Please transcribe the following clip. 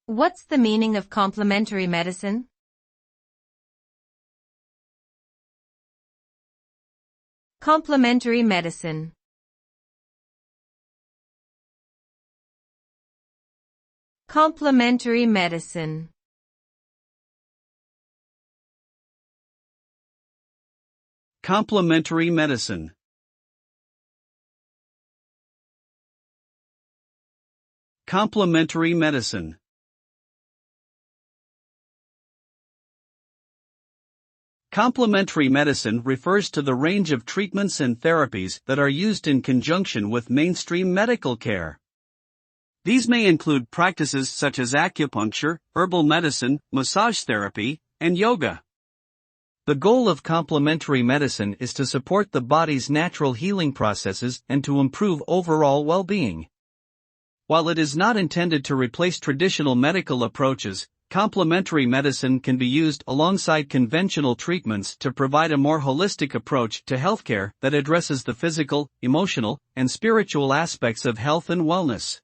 What's the meaning of complementary medicine? Complementary medicine. Complementary medicine. Complementary medicine. Complementary medicine. Complementary medicine refers to the range of treatments and therapies that are used in conjunction with mainstream medical care. These may include practices such as acupuncture, herbal medicine, massage therapy, and yoga. The goal of complementary medicine is to support the body's natural healing processes and to improve overall well-being. While it is not intended to replace traditional medical approaches, complementary medicine can be used alongside conventional treatments to provide a more holistic approach to healthcare that addresses the physical, emotional, and spiritual aspects of health and wellness.